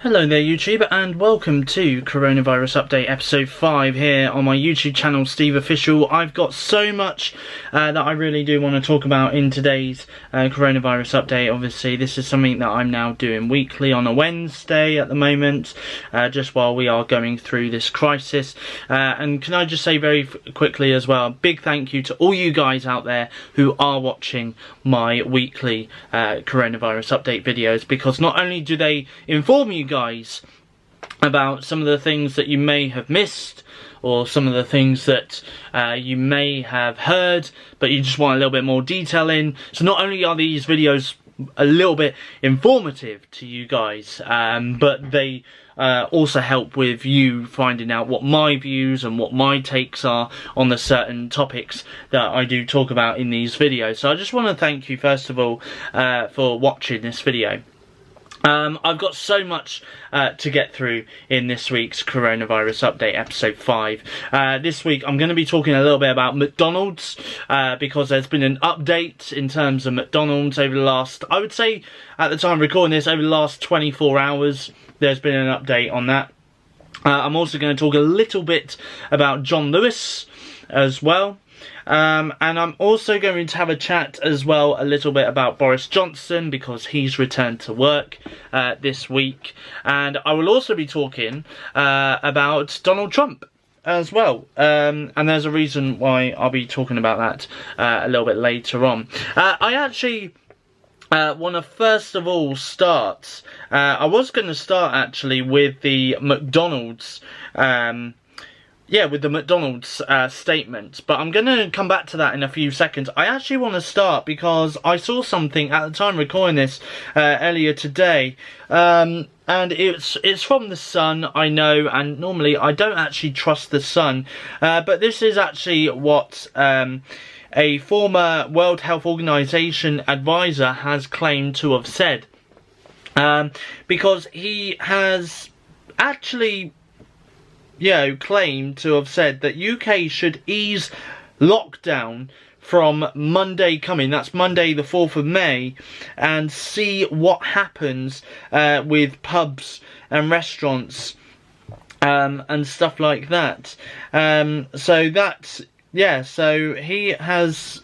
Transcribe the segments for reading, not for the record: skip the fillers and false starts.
Hello there YouTube, and welcome to Coronavirus Update episode 5 here on my YouTube channel SteveOfficial. I've got so much that I really do want to talk about in today's Coronavirus Update. Obviously this is something that I'm now doing weekly on a Wednesday at the moment, just while we are going through this crisis. And can I just say very quickly as well, a big thank you to all you guys out there who are watching my weekly Coronavirus Update videos, because not only do they inform you guys about some of the things that you may have missed, or some of the things that you may have heard but you just want a little bit more detail in. So not only are these videos a little bit informative to you guys, but they also help with you finding out what my views and what my takes are on the certain topics that I do talk about in these videos. So I just want to thank you first of all for watching this video. I've got so much to get through in this week's Coronavirus Update episode 5. This week I'm going to be talking a little bit about McDonald's, because there's been an update in terms of McDonald's over the last, I would say at the time of recording this, over the last 24 hours there's been an update on that. I'm also going to talk a little bit about John Lewis as well. And I'm also going to have a chat as well a little bit about Boris Johnson, because he's returned to work this week. And I will also be talking about Donald Trump as well. And there's a reason why I'll be talking about that a little bit later on. I actually want to first of all start, I was going to start actually with the McDonald's with the McDonald's statement, but I'm going to come back to that in a few seconds. I actually want to start because I saw something at the time recording this earlier today, and it's from The Sun, I know, and normally I don't actually trust The Sun, but this is actually what a former World Health Organization advisor has claimed to have said, because he has actually claimed to have said that UK should ease lockdown from Monday coming, that's Monday the 4th of May, and see what happens with pubs and restaurants and stuff like that. So that's, so he has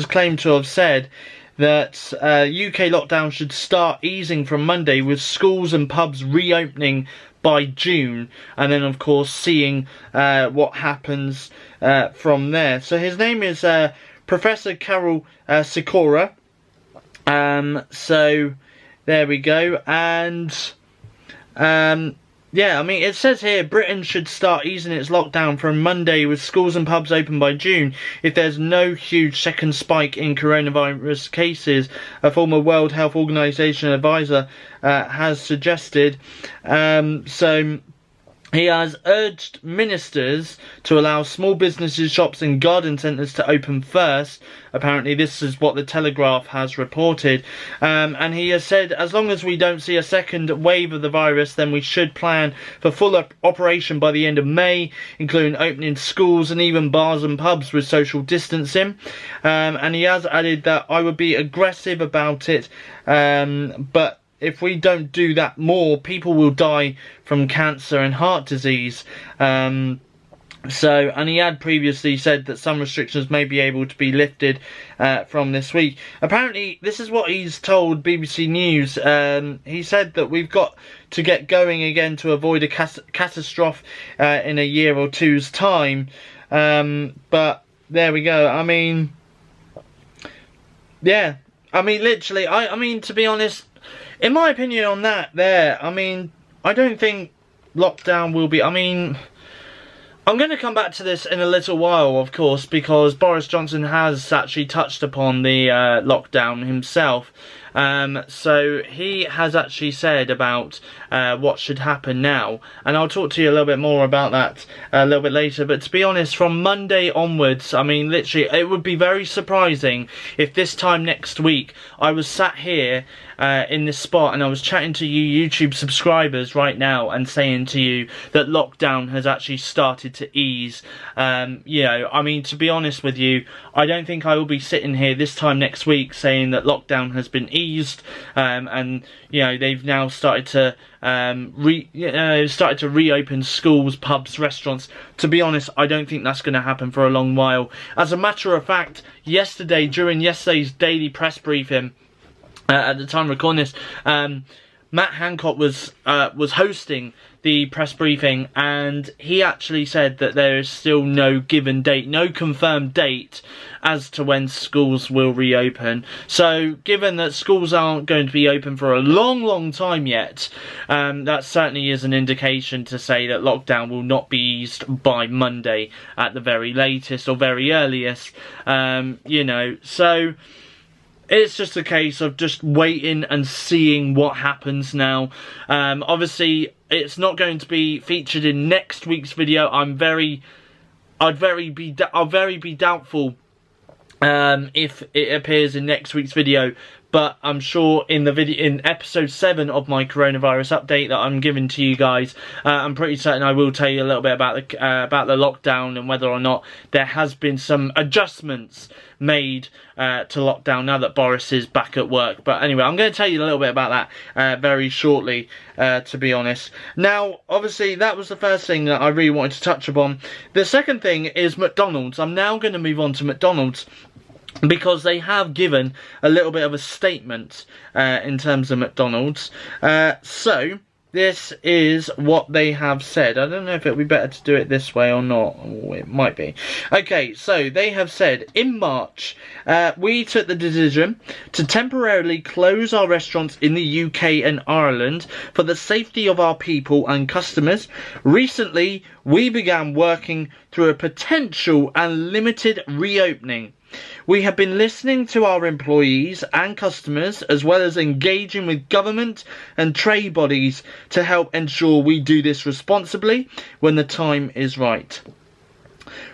claimed to have said that UK lockdown should start easing from Monday, with schools and pubs reopening by June, and then of course seeing what happens from there. So his name is Professor Carol Sikora. So there we go. And I mean, it says here Britain should start easing its lockdown from Monday, with schools and pubs open by June, if there's no huge second spike in coronavirus cases, a former World Health Organization advisor has suggested. So he has urged ministers to allow small businesses, shops and garden centres to open first. Apparently this is what the Telegraph has reported. And he has said, as long as we don't see a second wave of the virus, then we should plan for full operation by the end of May, including opening schools and even bars and pubs with social distancing. And he has added that I would be aggressive about it, but if we don't do that more, people will die from cancer and heart disease. And he had previously said that some restrictions may be able to be lifted from this week. Apparently, this is what he's told BBC News. He said that we've got to get going again to avoid a catastrophe in a year or two's time. But there we go. I mean, I mean, literally, I mean, to be honest, in my opinion on that there, I mean, I don't think lockdown will be, I mean, I'm going to come back to this in a little while, of course, because Boris Johnson has actually touched upon the lockdown himself. So he has actually said about what should happen now, and I'll talk to you a little bit more about that a little bit later. But to be honest, from Monday onwards, I mean, literally, it would be very surprising if this time next week I was sat here in this spot and I was chatting to you YouTube subscribers right now and saying to you that lockdown has actually started to ease. You know, I mean, to be honest with you, I don't think I will be sitting here this time next week saying that lockdown has been eased. eased, and you know, they've now started to reopen schools, pubs, restaurants. To be honest, I don't think that's going to happen for a long while. As a matter of fact, yesterday, during yesterday's daily press briefing, at the time of recording this, Matt Hancock was hosting the press briefing, and he actually said that there is still no given date, no confirmed date as to when schools will reopen. So given that schools aren't going to be open for a long time yet, that certainly is an indication to say that lockdown will not be eased by Monday at the very latest or very earliest. You know, so it's just a case of just waiting and seeing what happens now. Obviously, it's not going to be featured in next week's video. I'll very be doubtful if it appears in next week's video. But I'm sure in episode 7 of my coronavirus update that I'm giving to you guys, I'm pretty certain I will tell you a little bit about the lockdown and whether or not there has been some adjustments made to lockdown now that Boris is back at work. But anyway, I'm going to tell you a little bit about that very shortly, to be honest. Now, obviously, that was the first thing that I really wanted to touch upon. The second thing is McDonald's. I'm now going to move on to McDonald's, because they have given a little bit of a statement in terms of McDonald's. So this is what they have said. I don't know if it would be better to do it this way or not. Oh, it might be. Okay, so they have said, in March, we took the decision to temporarily close our restaurants in the UK and Ireland for the safety of our people and customers. Recently, we began working through a potential and limited reopening. We have been listening to our employees and customers, as well as engaging with government and trade bodies to help ensure we do this responsibly when the time is right.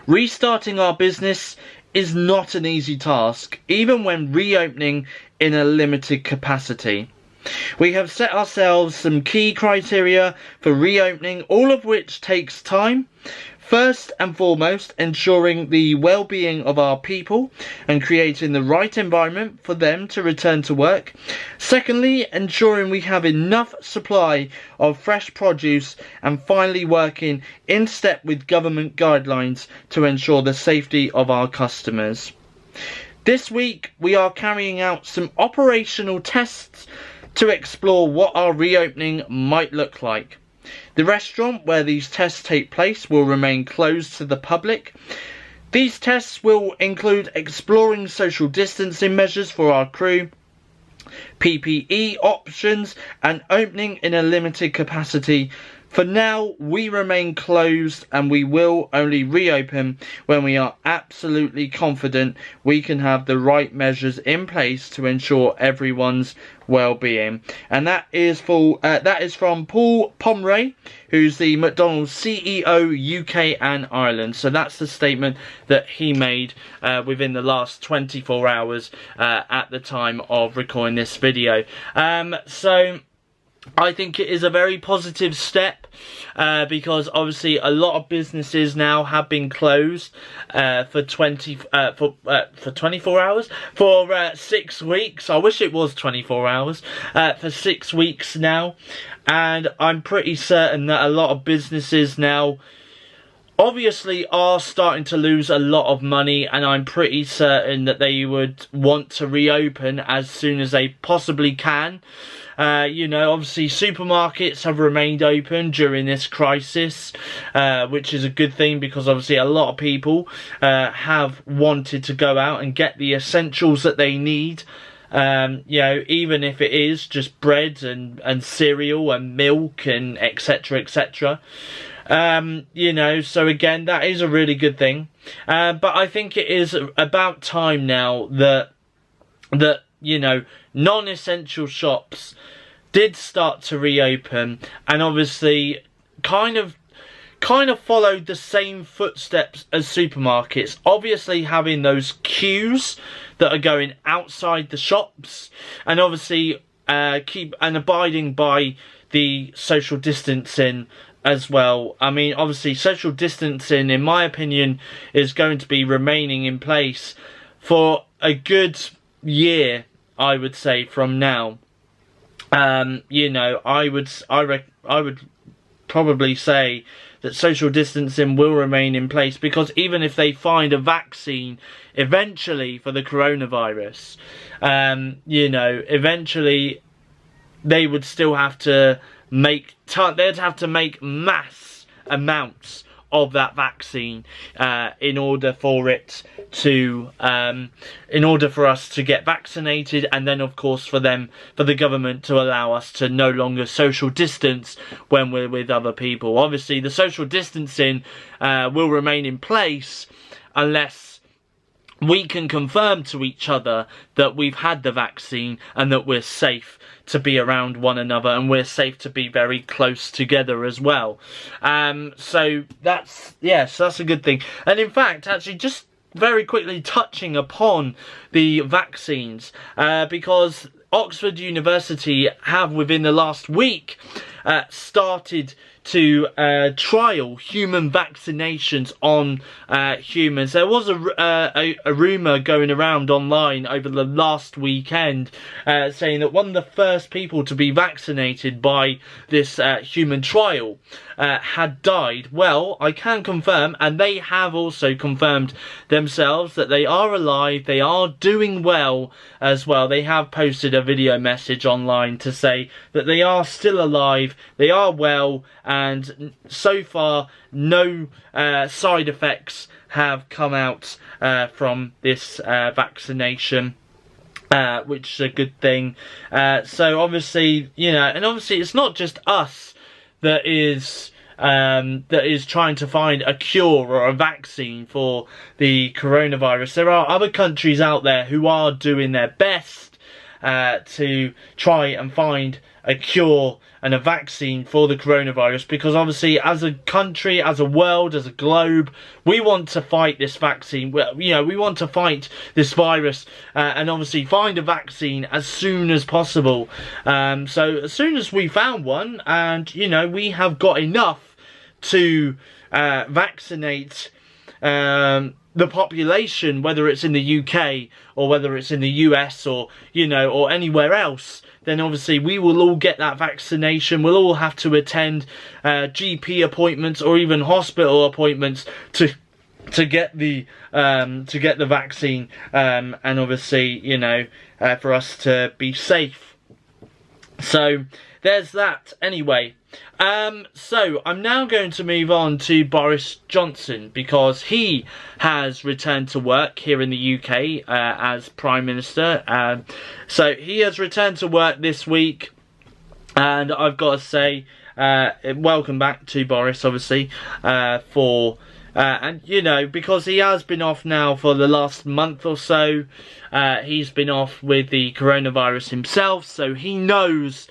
Restarting our business is not an easy task, even when reopening in a limited capacity. We have set ourselves some key criteria for reopening, all of which takes time. First and foremost, ensuring the well-being of our people and creating the right environment for them to return to work. Secondly, ensuring we have enough supply of fresh produce, and finally working in step with government guidelines to ensure the safety of our customers. This week, we are carrying out some operational tests to explore what our reopening might look like. The restaurant where these tests take place will remain closed to the public. These tests will include exploring social distancing measures for our crew, PPE options, and opening in a limited capacity. For now, we remain closed, and we will only reopen when we are absolutely confident we can have the right measures in place to ensure everyone's well-being. And that is from Paul Pomray, who's the McDonald's CEO UK and Ireland. So that's the statement that he made within the last 24 hours at the time of recording this video. So I think it is a very positive step because obviously a lot of businesses now have been closed for 24 hours, for 6 weeks. I wish it was 24 hours, for 6 weeks now, and I'm pretty certain that a lot of businesses now obviously are starting to lose a lot of money, and I'm pretty certain that they would want to reopen as soon as they possibly can. You know, obviously supermarkets have remained open during this crisis, which is a good thing, because obviously a lot of people have wanted to go out and get the essentials that they need. You know, even if it is just bread and cereal and milk and etc, etc. You know, so again, that is a really good thing. But I think it is about time now that you know, non-essential shops did start to reopen, and obviously kind of followed the same footsteps as supermarkets, obviously having those queues that are going outside the shops, and obviously abiding by the social distancing as well. I mean, obviously social distancing, in my opinion, is going to be remaining in place for a good year, I would say, from now. You know, I would probably say that social distancing will remain in place, because even if they find a vaccine eventually for the coronavirus, you know, eventually they would still have to make mass amounts of that vaccine in order for it to in order for us to get vaccinated, and then of course for the government to allow us to no longer social distance when we're with other people. Obviously the social distancing will remain in place unless we can confirm to each other that we've had the vaccine and that we're safe to be around one another, and we're safe to be very close together as well. So that's a good thing. And in fact, actually, just very quickly touching upon the vaccines, because Oxford University have within the last week started to trial human vaccinations on humans. There was a rumour going around online over the last weekend saying that one of the first people to be vaccinated by this human trial had died. Well, I can confirm, and they have also confirmed themselves, that they are alive, they are doing well as well. They have posted a video message online to say that they are still alive, they are well, and so far no side effects have come out from this vaccination, which is a good thing. So obviously, you know, and obviously it's not just us that is trying to find a cure or a vaccine for the coronavirus. There are other countries out there who are doing their best to try and find a cure and a vaccine for the coronavirus, because obviously as a country, as a world, as a globe, we want to fight this vaccine. You know, we want to fight this virus and obviously find a vaccine as soon as possible. So as soon as we found one, and you know, we have got enough to vaccinate the population, whether it's in the UK or whether it's in the US or, you know, or anywhere else, then obviously we will all get that vaccination. We'll all have to attend GP appointments or even hospital appointments to get the vaccine, and obviously, you know, for us to be safe. So there's that. Anyway, so I'm now going to move on to Boris Johnson, because he has returned to work here in the UK as Prime Minister. So he has returned to work this week, and I've got to say, welcome back to Boris, obviously, and you know, because he has been off now for the last month or so. He's been off with the coronavirus himself, so he knows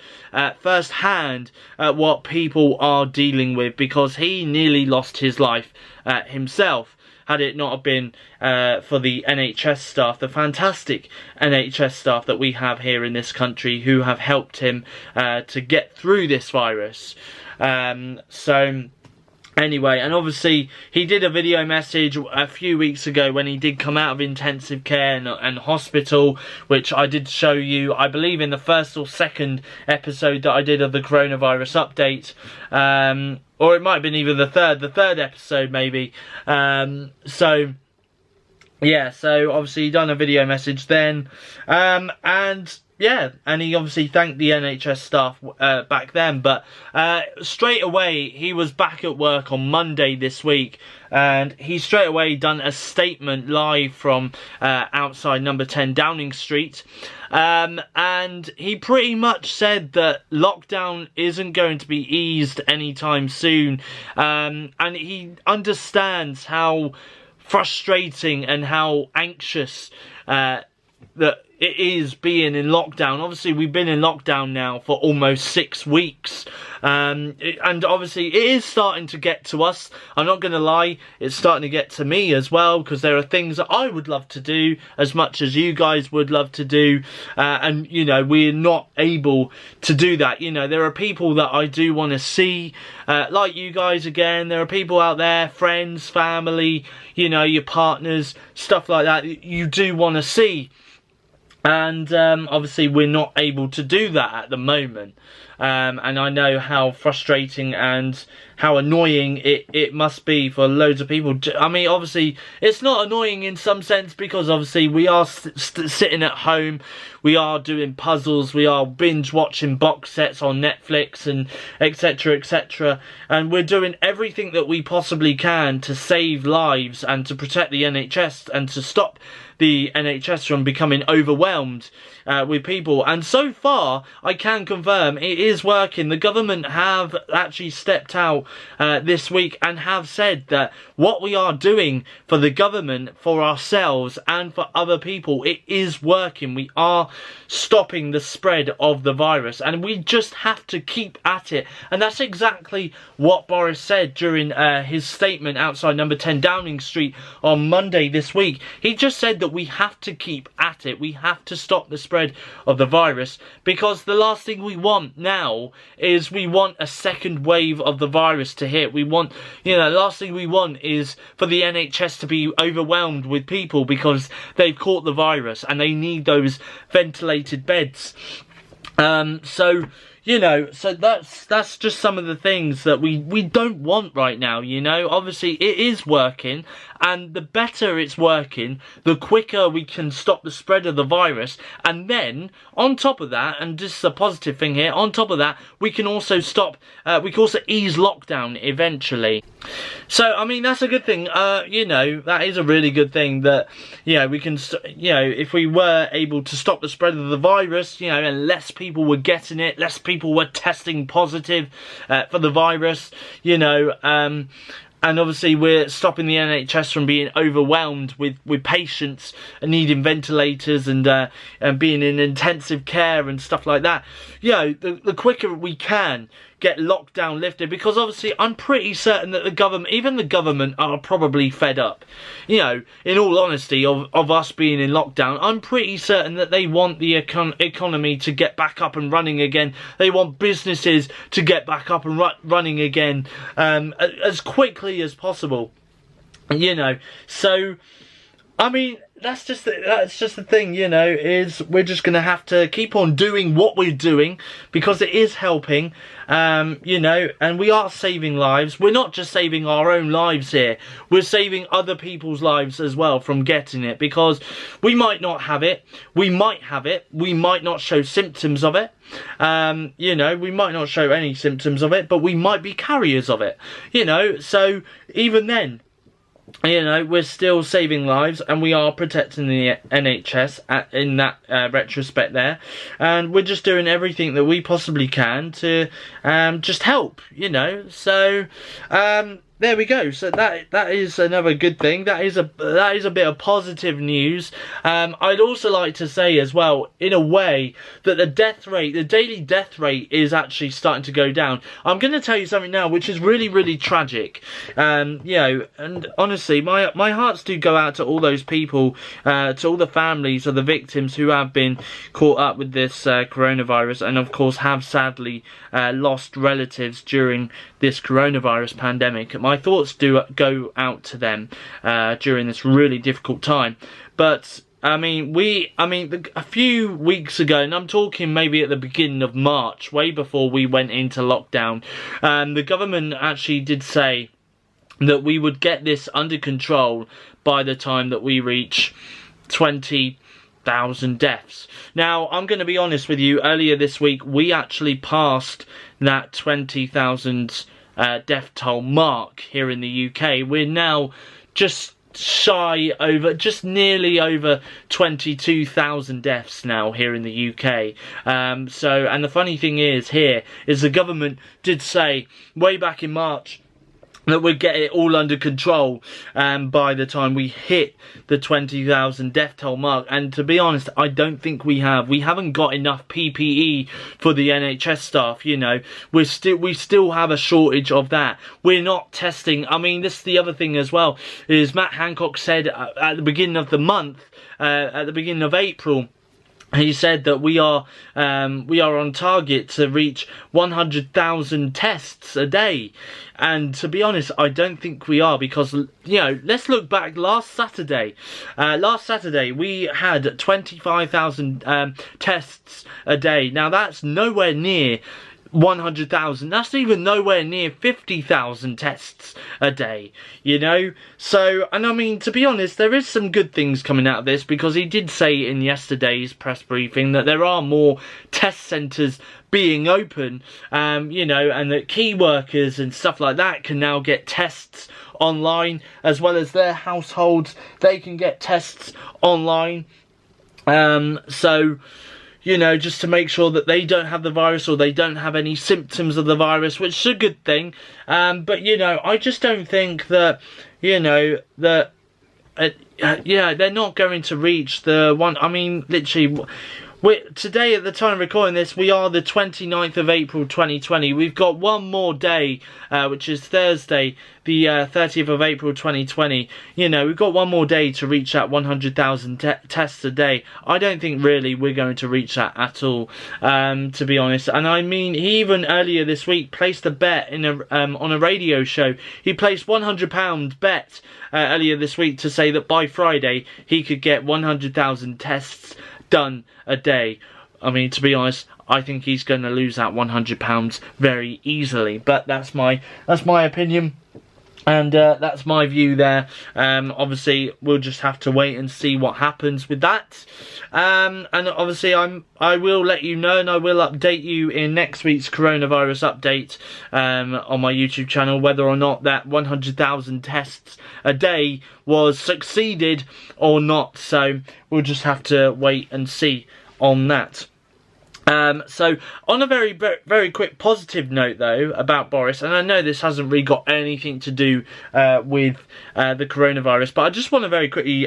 firsthand what people are dealing with, because he nearly lost his life himself. Had it not have been for the NHS staff, the fantastic NHS staff that we have here in this country, who have helped him to get through this virus. So anyway, and obviously he did a video message a few weeks ago when he did come out of intensive care and hospital, which I did show you, I believe, in the first or second episode that I did of the coronavirus update. Or it might have been even the third episode maybe. So yeah, so obviously he done a video message then, and yeah, and he obviously thanked the NHS staff back then, but straight away he was back at work on Monday this week, and he straight away done a statement live from outside number 10 Downing Street, and he pretty much said that lockdown isn't going to be eased anytime soon, and he understands how frustrating and how anxious that it is being in lockdown. Obviously we've been in lockdown now for almost 6 weeks, and obviously it is starting to get to us. I'm not going to lie, it's starting to get to me as well, because there are things that I would love to do as much as you guys would love to do, and you know, we're not able to do that. You know, there are people that I do want to see, like you guys again. There are people out there, friends, family, you know, your partners, stuff like that, you do want to see. And obviously we're not able to do that at the moment. And I know how frustrating and how annoying it must be for loads of people. I mean, obviously, it's not annoying in some sense because obviously we are sitting at home, we are doing puzzles, we are binge watching box sets on Netflix and etc, etc. And we're doing everything that we possibly can to save lives and to protect the NHS and to stop the NHS from becoming overwhelmed with people. And so far, I can confirm it is working. The government have actually stepped out this week and have said that what we are doing for the government, for ourselves and for other people, it is working. We are stopping the spread of the virus and we just have to keep at it. And that's exactly what Boris said during his statement outside number 10 Downing Street on Monday this week. He just said that we have to keep at it. We have to stop the spread of the virus, because the last thing we want now is we want a second wave of the virus to hit. We want, you know, the last thing we want is for the NHS to be overwhelmed with people because they've caught the virus and they need those ventilated beds. So, you know, so that's just some of the things that we don't want right now, you know. Obviously, it is working, and the better it's working, the quicker we can stop the spread of the virus. And then, on top of that, and this is a positive thing here, on top of that, we can also we can also ease lockdown eventually. So, I mean, that's a good thing. You know, that is a really good thing that, you know, we can, you know, if we were able to stop the spread of the virus, you know, and less people were getting it, less people were testing positive for the virus, you know, and obviously we're stopping the NHS from being overwhelmed with patients and needing ventilators and being in intensive care and stuff like that. You know, the quicker we can get lockdown lifted, because obviously I'm pretty certain that the government, even the government, are probably fed up. You know, in all honesty, of us being in lockdown, I'm pretty certain that they want the economy to get back up and running again. They want businesses to get back up and running again as quickly as possible. You know, so I mean, that's just the thing, you know, is we're just going to have to keep on doing what we're doing because it is helping, you know, and we are saving lives. We're not just saving our own lives here, we're saving other people's lives as well from getting it, because we might not have it, we might have it, we might not show symptoms of it, you know, we might not show any symptoms of it, but we might be carriers of it, you know, so even then, you know, we're still saving lives and we are protecting the NHS in that retrospect there, and we're just doing everything that we possibly can to just help, you know. So there we go. So that is another good thing. That is a bit of positive news. I'd also like to say as well, in a way, that the death rate, the daily death rate, is actually starting to go down. I'm going to tell you something now, which is really, really tragic. You know, and honestly, my hearts do go out to all those people, to all the families of the victims who have been caught up with this coronavirus, and of course have sadly lost relatives during this coronavirus pandemic. My thoughts do go out to them during this really difficult time. But I mean, a few weeks ago, and I'm talking maybe at the beginning of March, way before we went into lockdown, the government actually did say that we would get this under control by the time that we reach 20,000 deaths. Now, I'm going to be honest with you, earlier this week, we actually passed that 20,000 death toll mark here in the UK. We're now just nearly over 22,000 deaths now here in the UK. And the funny thing is the government did say way back in March that we'd get it all under control by the time we hit the 20,000 death toll mark. And to be honest, I don't think we have. We haven't got enough PPE for the NHS staff, you know. We still have a shortage of that. We're not testing. I mean, this is the other thing as well, is Matt Hancock said at the beginning of the month, at the beginning of April, he said that we are on target to reach 100,000 tests a day, and to be honest, I don't think we are, because, you know, let's look back. Last Saturday we had 25,000 tests a day. Now that's nowhere near 100,000. That's even nowhere near 50,000 tests a day, you know. So, and I mean, to be honest, there is some good things coming out of this, because he did say in yesterday's press briefing that there are more test centres being open, you know, and that key workers and stuff like that can now get tests online, as well as their households. They can get tests online. So, you know, just to make sure that they don't have the virus, or they don't have any symptoms of the virus, which is a good thing. But, you know, I just don't think that, you know, that, yeah, they're not going to reach the one. I mean, literally, today, at the time of recording this, we are the 29th of April 2020. We've got one more day, which is Thursday, the 30th of April 2020. You know, we've got one more day to reach that 100,000 tests a day. I don't think really we're going to reach that at all, to be honest. And I mean, he even earlier this week placed a bet in on a radio show. He placed £100 bet earlier this week to say that by Friday he could get 100,000 tests done a day. I mean, to be honest, I think he's going to lose that £100 very easily. But that's my opinion, and that's my view there. Obviously, we'll just have to wait and see what happens with that. And obviously, I will let you know, and I will update you in next week's coronavirus update on my YouTube channel, whether or not that 100,000 tests a day was succeeded or not. So we'll just have to wait and see on that. So on a very, very quick positive note though about Boris, and I know this hasn't really got anything to do with the coronavirus, but I just want to very quickly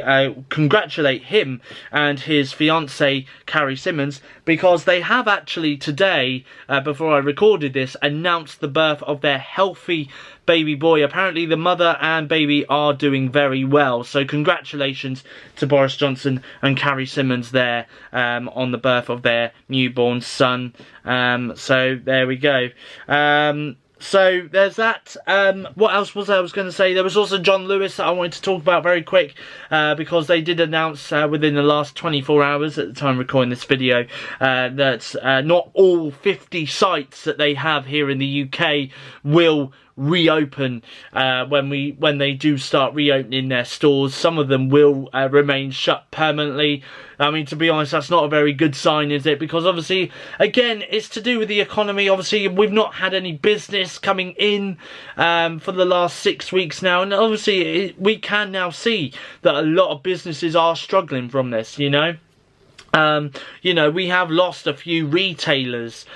congratulate him and his fiancée Carrie Symonds, because they have actually today, before I recorded this, announced the birth of their healthy baby boy. Apparently the mother and baby are doing very well, so congratulations to Boris Johnson and Carrie Symonds there on the birth of their newborn son. So there we go. So there's that. What else was I going to say? There was also John Lewis that I wanted to talk about very quick, because they did announce within the last 24 hours at the time of recording this video that not all 50 sites that they have here in the UK will reopen when they do start reopening their stores. Some of them will remain shut permanently. I mean, to be honest, that's not a very good sign, is it? Because obviously, again, it's to do with the economy. Obviously, we've not had any business coming in for the last 6 weeks now, and obviously we can now see that a lot of businesses are struggling from this, you know. You know, we have lost a few retailers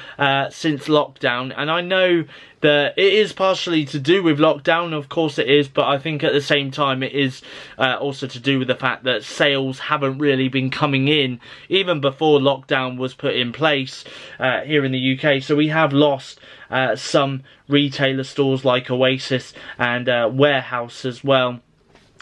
since lockdown, and I know that it is partially to do with lockdown, of course it is, but I think at the same time it is also to do with the fact that sales haven't really been coming in even before lockdown was put in place here in the UK. So we have lost some retailer stores like Oasis and Warehouse as well.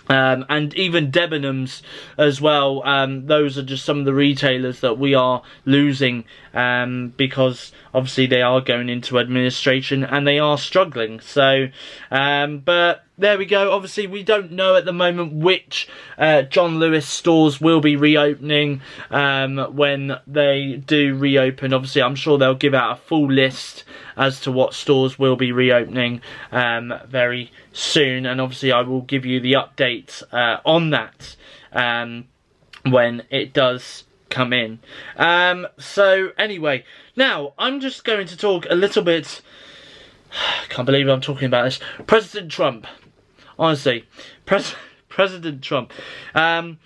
And even Debenhams as well. Those are just some of the retailers that we are losing because obviously they are going into administration and they are struggling. So, but there we go. Obviously, we don't know at the moment which John Lewis stores will be reopening when they do reopen. Obviously, I'm sure they'll give out a full list as to what stores will be reopening very soon. And obviously, I will give you the updates on that when it does come in. So anyway, now I'm just going to talk a little bit. I can't believe I'm talking about this. President Trump. Honestly, President Trump, and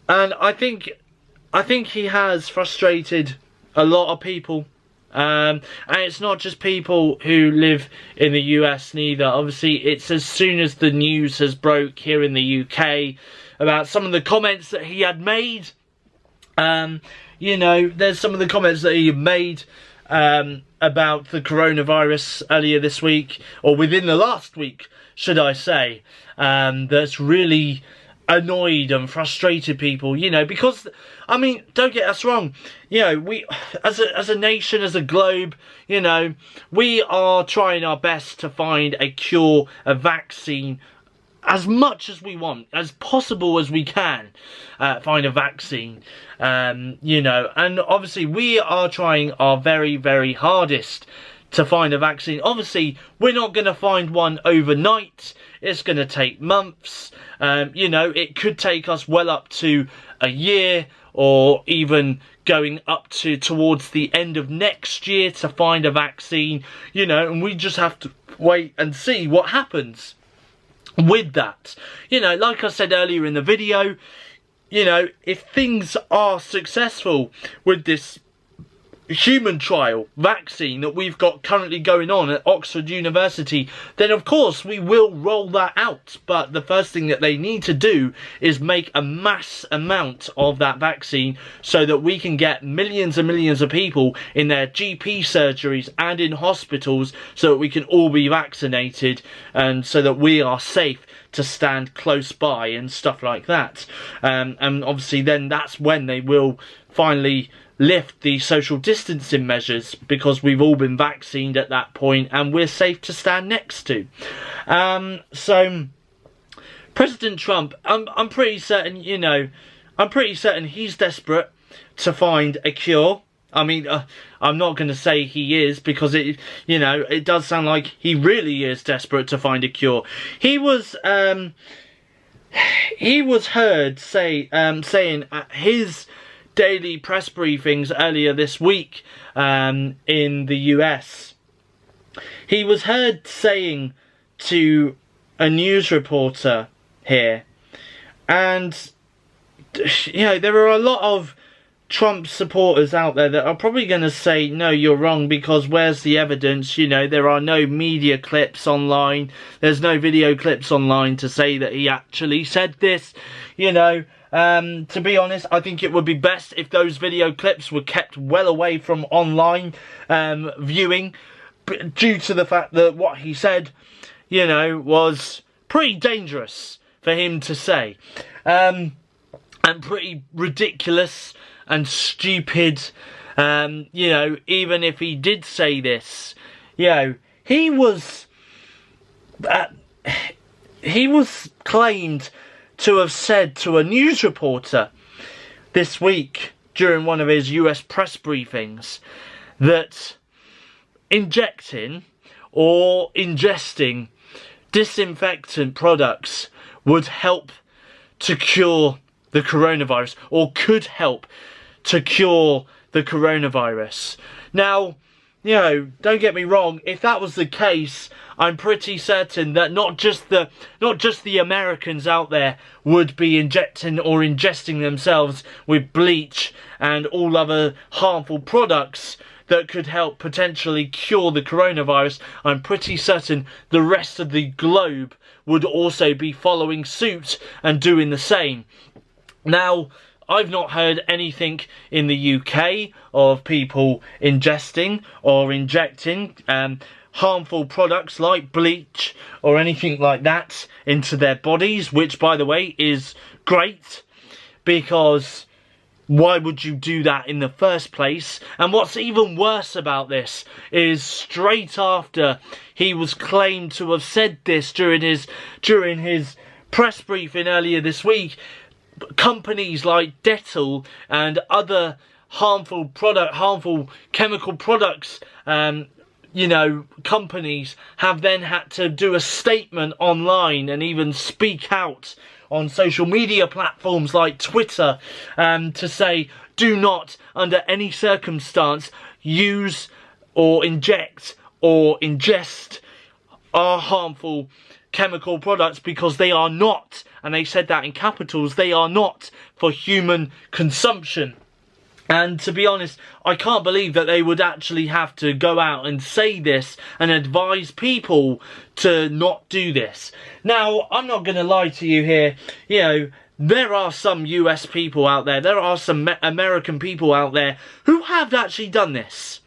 I think he has frustrated a lot of people, and it's not just people who live in the US neither. Obviously, it's as soon as the news has broke here in the UK about some of the comments that he had made. You know, there's some of the comments that he made about the coronavirus earlier this week, or within the last week, should I say, that's really annoyed and frustrated people, you know, because, I mean, don't get us wrong, you know, we, as a nation, as a globe, you know, we are trying our best to find a cure, a vaccine, as much as we want, as possible as we can, find a vaccine, you know, and obviously we are trying our very, very hardest to find a vaccine. Obviously, we're not going to find one overnight. It's going to take months. You know, it could take us well up to a year, or even going up to towards the end of next year to find a vaccine, you know, and we just have to wait and see what happens with that. You know, like I said earlier in the video, you know, if things are successful with this human trial vaccine that we've got currently going on at Oxford University, then of course we will roll that out. But the first thing that they need to do is make a mass amount of that vaccine so that we can get millions and millions of people in their GP surgeries and in hospitals, so that we can all be vaccinated, and so that we are safe to stand close by and stuff like that. And obviously then that's when they will finally lift the social distancing measures, because we've all been vaccinated at that point and we're safe to stand next to. So President Trump, I'm pretty certain, you know, I'm pretty certain he's desperate to find a cure. I mean, I'm not going to say he is, because it, you know, it does sound like he really is desperate to find a cure. He was heard saying at his daily press briefings earlier this week in the US, he was heard saying to a news reporter here, and you know, there are a lot of Trump supporters out there that are probably going to say, no, you're wrong, because where's the evidence? You know, there are no media clips online, there's no video clips online to say that he actually said this, you know. To be honest, I think it would be best if those video clips were kept well away from online viewing, due to the fact that what he said, you know, was pretty dangerous for him to say, and pretty ridiculous and stupid. You know, even if he did say this, you know, he was claimed to have said to a news reporter this week during one of his US press briefings that injecting or ingesting disinfectant products would help to cure the coronavirus, or could help to cure the coronavirus. Now, you know, don't get me wrong, if that was the case, I'm pretty certain that not just the Americans out there would be injecting or ingesting themselves with bleach and all other harmful products that could help potentially cure the coronavirus. I'm pretty certain the rest of the globe would also be following suit and doing the same. Now, I've not heard anything in the UK of people ingesting or injecting harmful products like bleach or anything like that into their bodies, which, by the way, is great, because why would you do that in the first place? And what's even worse about this is, straight after he was claimed to have said this during his press briefing earlier this week, companies like Dettol and other harmful chemical products, you know, companies have then had to do a statement online and even speak out on social media platforms like Twitter to say, do not under any circumstance use or inject or ingest our harmful chemical products, because they are not, and they said that in capitals, they are not for human consumption. And to be honest, I can't believe that they would actually have to go out and say this and advise people to not do this. Now, I'm not going to lie to you here, you know, there are some US people out there, there are some American people out there who have actually done this.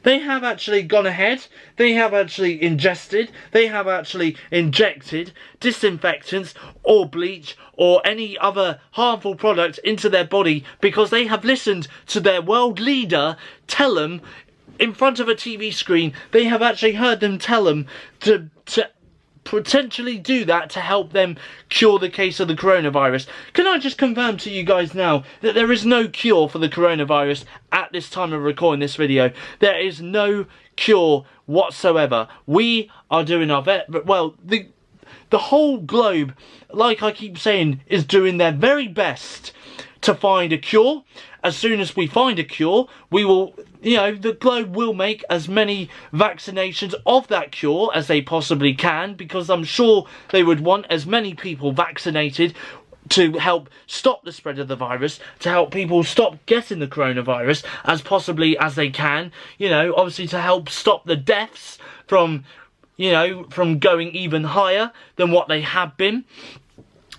They have actually gone ahead, they have actually ingested, they have actually injected disinfectants or bleach or any other harmful product into their body because they have listened to their world leader tell them in front of a TV screen. They have actually heard them tell them to potentially do that to help them cure the case of the coronavirus. Can I just confirm to you guys now that there is no cure for the coronavirus at this time of recording this video? There is no cure whatsoever. We are doing our well, the whole globe, like I keep saying, is doing their very best to find a cure. As soon as we find a cure, we will, you know, the globe will make as many vaccinations of that cure as they possibly can, because I'm sure they would want as many people vaccinated to help stop the spread of the virus, to help people stop getting the coronavirus as possibly as they can, you know, obviously to help stop the deaths from, you know, from going even higher than what they have been.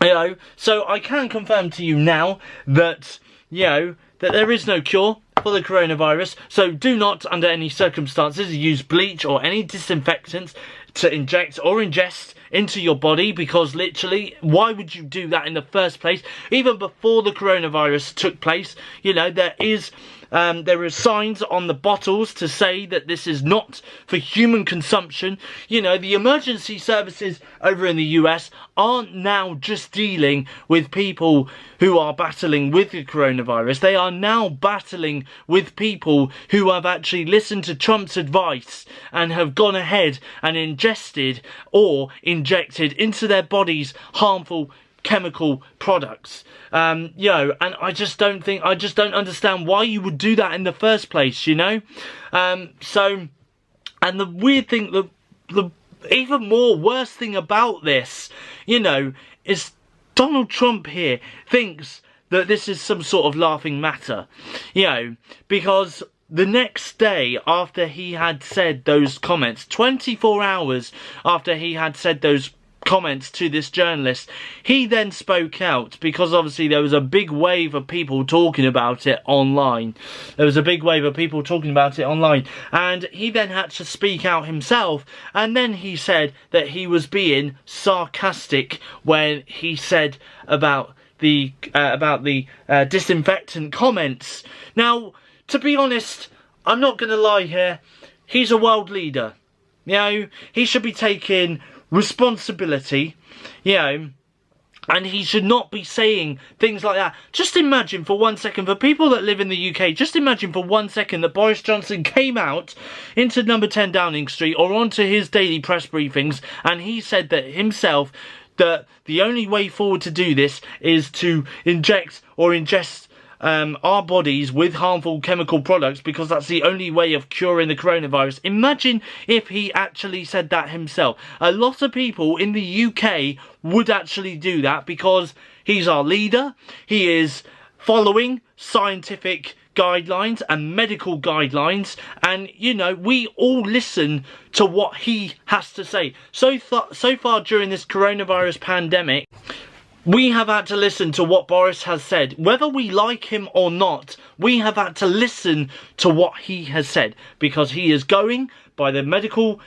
You know, so I can confirm to you now that, you know, that there is no cure for the coronavirus. So do not, under any circumstances, use bleach or any disinfectants to inject or ingest into your body, because literally, why would you do that in the first place? Even before the coronavirus took place, you know, there are signs on the bottles to say that this is not for human consumption. You know, the emergency services over in the US aren't now just dealing with people who are battling with the coronavirus. They are now battling with people who have actually listened to Trump's advice and have gone ahead and ingested or injected into their bodies harmful chemical products. You know, and I just don't understand why you would do that in the first place, you know. So, and the weird thing, the even more worse thing about this, you know, is Donald Trump here thinks that this is some sort of laughing matter, you know, because the next day after he had said those comments, 24 hours after he had said those comments to this journalist, he then spoke out, because obviously there was a big wave of people talking about it online. And he then had to speak out himself, and then he said that he was being sarcastic when he said about the disinfectant comments. Now, to be honest, I'm not going to lie here, he's a world leader. You know, he should be taking responsibility, you know, and he should not be saying things like that. Just imagine for 1 second, for people that live in the UK, just imagine for 1 second that Boris Johnson came out into number 10 Downing Street or onto his daily press briefings and he said that himself, that the only way forward to do this is to inject or ingest our bodies with harmful chemical products, because that's the only way of curing the coronavirus. Imagine if he actually said that himself. A lot of people in the UK would actually do that, because he's our leader. He is following scientific guidelines and medical guidelines, and you know, we all listen to what he has to say. So far during this coronavirus pandemic, we have had to listen to what Boris has said. Whether we like him or not, we have had to listen to what he has said, because he is going by the medical,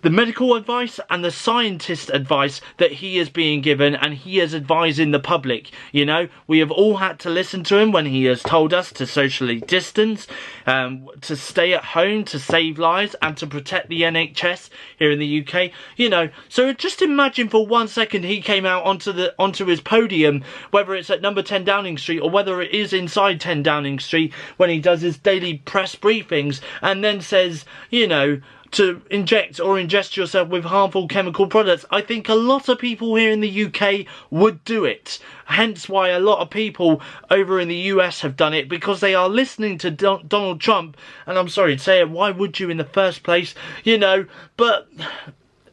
the medical advice and the scientist advice that he is being given, and he is advising the public. You know, we have all had to listen to him when he has told us to socially distance, to stay at home, to save lives, and to protect the NHS here in the UK. You know, so just imagine for 1 second he came out onto his podium, whether it's at number 10 Downing Street or whether it is inside 10 Downing Street when he does his daily press briefings, and then says, you know, to inject or ingest yourself with harmful chemical products. I think a lot of people here in the UK would do it. Hence why a lot of people over in the US have done it, because they are listening to Donald Trump. And I'm sorry to say it, why would you in the first place? You know, but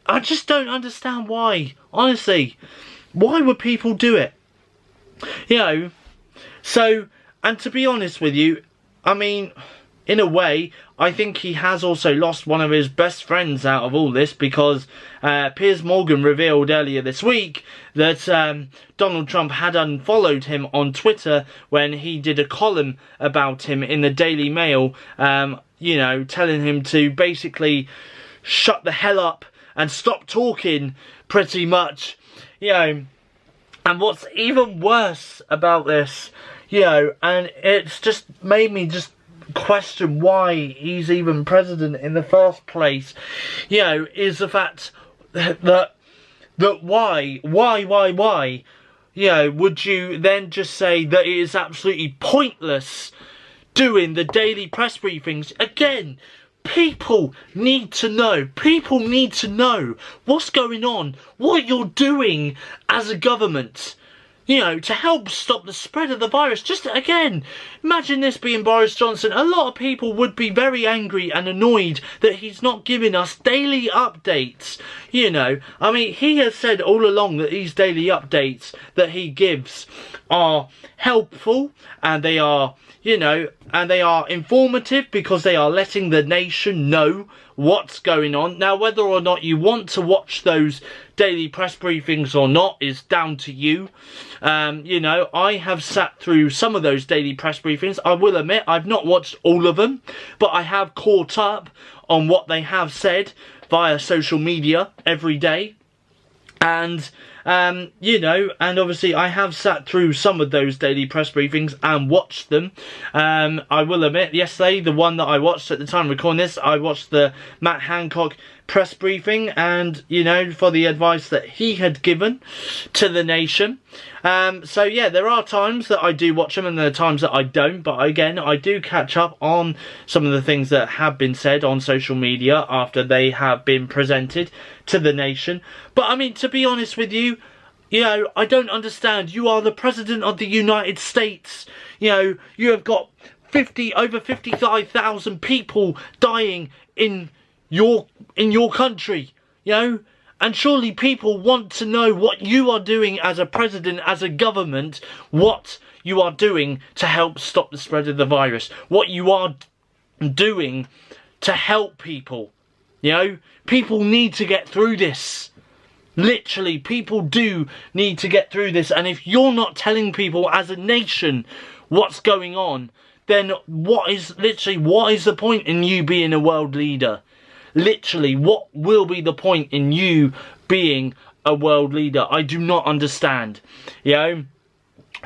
I just don't understand why. Honestly, why would people do it? You know, so, and to be honest with you, I mean, in a way, I think he has also lost one of his best friends out of all this, because Piers Morgan revealed earlier this week that Donald Trump had unfollowed him on Twitter when he did a column about him in the Daily Mail, you know, telling him to basically shut the hell up and stop talking, pretty much, you know. And what's even worse about this, you know, and it's just made me just question why he's even president in the first place, you know, is the fact that why, you know, would you then just say that it is absolutely pointless doing the daily press briefings? Again, people need to know. People need to know what's going on, what you're doing as a government, you know, to help stop the spread of the virus. Just, again, imagine this being Boris Johnson. A lot of people would be very angry and annoyed that he's not giving us daily updates, you know. I mean, he has said all along that these daily updates that he gives are helpful, and they are, you know, and they are informative because they are letting the nation know what's going on. Now, whether or not you want to watch those daily press briefings or not is down to you. You know, I have sat through some of those daily press briefings. I will admit I've not watched all of them, but I have caught up on what they have said via social media every day. And you know, and obviously I have sat through some of those daily press briefings and watched them. I will admit, yesterday, the one that I watched at the time of recording this, I watched the Matt Hancock press briefing, and, you know, for the advice that he had given to the nation. So yeah, there are times that I do watch them and there are times that I don't, but again, I do catch up on some of the things that have been said on social media after they have been presented to the nation. But I mean, to be honest with you, you know, I don't understand. You are the President of the United States. You know, you have got over 55,000 people dying in your country, you know, and surely people want to know what you are doing as a president, as a government, what you are doing to help stop the spread of the virus, what you are doing to help people. You know, people need to get through this. Literally, people do need to get through this, and if you're not telling people as a nation what's going on, then what is the point in you being a world leader? Literally, what will be the point in you being a world leader? I do not understand, you know.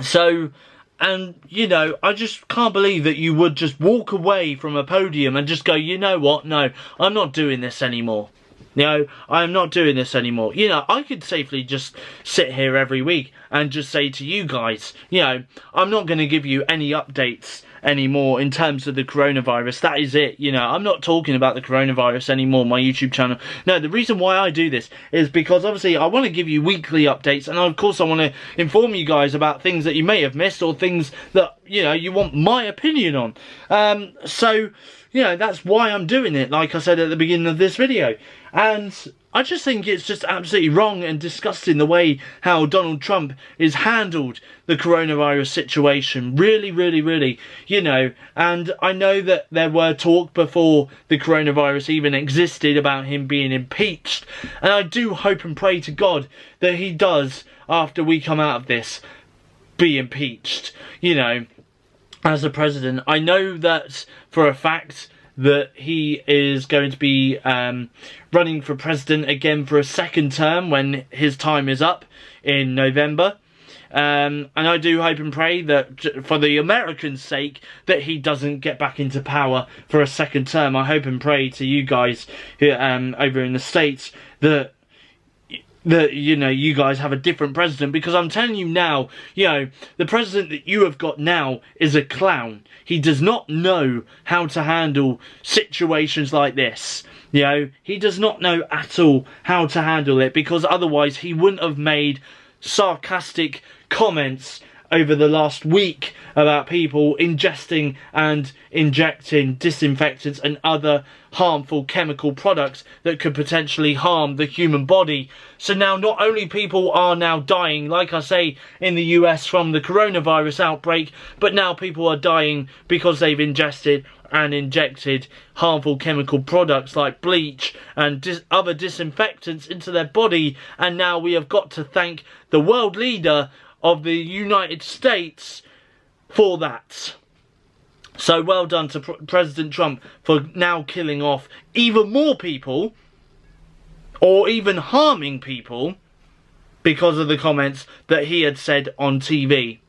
So, and, you know, I just can't believe that you would just walk away from a podium and just go, you know what, no, I'm not doing this anymore. You know, I'm not doing this anymore. You know, I could safely just sit here every week and just say to you guys, you know, I'm not going to give you any updates anymore in terms of the coronavirus. That is it. You know, I'm not talking about the coronavirus anymore on my YouTube channel. No, the reason why I do this is because obviously I want to give you weekly updates, and of course I want to inform you guys about things that you may have missed or things that, you know, you want my opinion on. So, you know, that's why I'm doing it, like I said at the beginning of this video. And I just think it's just absolutely wrong and disgusting the way how Donald Trump has handled the coronavirus situation. Really, really, really, you know. And I know that there were talk before the coronavirus even existed about him being impeached. And I do hope and pray to God that he does, after we come out of this, be impeached, you know, as a president. I know that for a fact that he is going to be running for president again for a second term when his time is up in November. And I do hope and pray that, for the Americans' sake, that he doesn't get back into power for a second term. I hope and pray to you guys who, over in the States, that you know, you guys have a different president, because I'm telling you now, you know, the president that you have got now is a clown. He does not know how to handle situations like this. You know, he does not know at all how to handle it, because otherwise he wouldn't have made sarcastic comments over the last week about people ingesting and injecting disinfectants and other harmful chemical products that could potentially harm the human body. So now not only people are now dying, like I say, in the US from the coronavirus outbreak, but now people are dying because they've ingested and injected harmful chemical products like bleach and other disinfectants into their body. And now we have got to thank the world leader of the United States for that. So well done to President Trump for now killing off even more people, or even harming people, because of the comments that he had said on TV.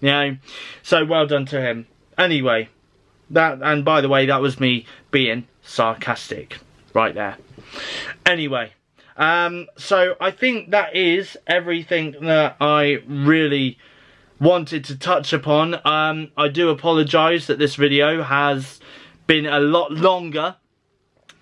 You know, so well done to him. Anyway, that, and by the way, that was me being sarcastic right there. Anyway, so I think that is everything that I really wanted to touch upon. I do apologise that this video has been a lot longer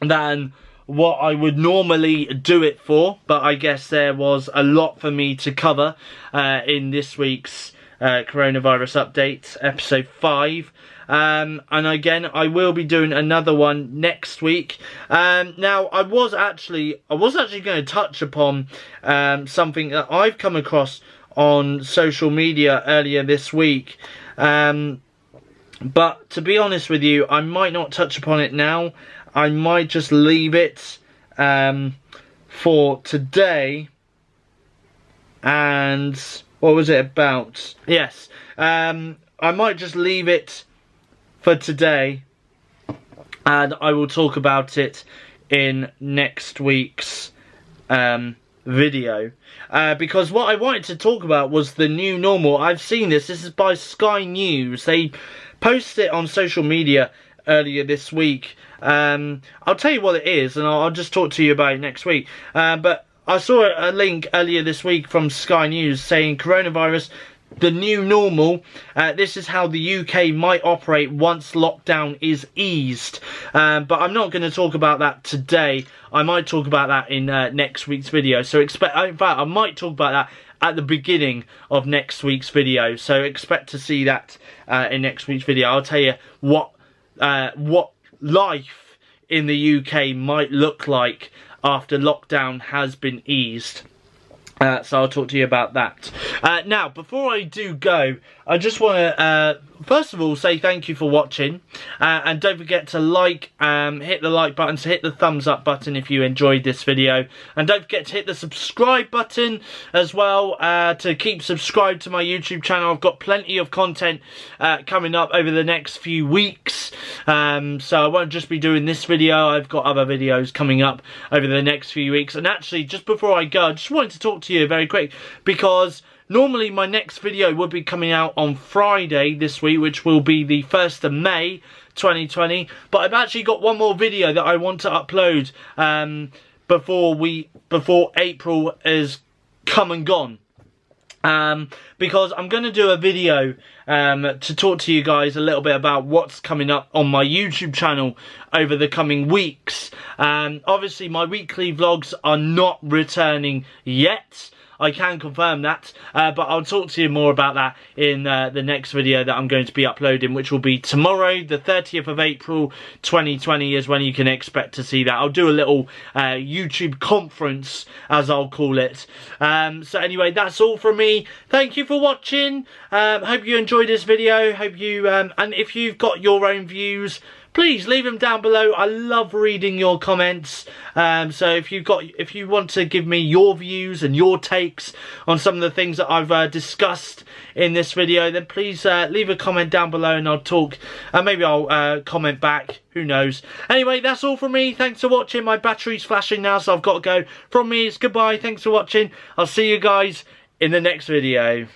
than what I would normally do it for, but I guess there was a lot for me to cover in this week's coronavirus update, episode 5. And again, I will be doing another one next week. Now, I was actually going to touch upon something that I've come across on social media earlier this week, but to be honest with you, I might not touch upon it now. I might just leave it for today. And what was it about? Yes, I might just leave it for today, and I will talk about it in next week's video, because what I wanted to talk about was the new normal. I've seen this is by Sky News. They posted it on social media earlier this week. I'll tell you what it is, and I'll just talk to you about it next week. But I saw a link earlier this week from Sky News saying coronavirus, the new normal. This is how the UK might operate once lockdown is eased. But I'm not going to talk about that today. I might talk about that in next week's video. So in fact, I might talk about that at the beginning of next week's video. So expect to see that in next week's video. I'll tell you what life in the UK might look like after lockdown has been eased. So I'll talk to you about that. Now, before I do go, I just want to, first of all, say thank you for watching. And don't forget to like, hit the like button, so hit the thumbs up button if you enjoyed this video. And don't forget to hit the subscribe button as well, to keep subscribed to my YouTube channel. I've got plenty of content coming up over the next few weeks. So I won't just be doing this video. I've got other videos coming up over the next few weeks. And actually, just before I go, I just wanted to talk to you very quick, because normally my next video would be coming out on Friday this week, which will be the 1st of May 2020, but I've actually got one more video that I want to upload before April is come and gone. Because I'm going to do a video to talk to you guys a little bit about what's coming up on my YouTube channel over the coming weeks. Obviously my weekly vlogs are not returning yet. I can confirm that, but I'll talk to you more about that in the next video that I'm going to be uploading, which will be tomorrow, the 30th of April 2020 is when you can expect to see that. I'll do a little YouTube conference, as I'll call it. So anyway, that's all from me. Thank you for watching. Hope you enjoyed this video. Hope you, and if you've got your own views, please leave them down below. I love reading your comments. So if you want to give me your views and your takes on some of the things that I've discussed in this video, then please leave a comment down below and I'll talk. Maybe I'll comment back. Who knows? Anyway, that's all from me. Thanks for watching. My battery's flashing now, so I've got to go. From me, it's goodbye. Thanks for watching. I'll see you guys in the next video.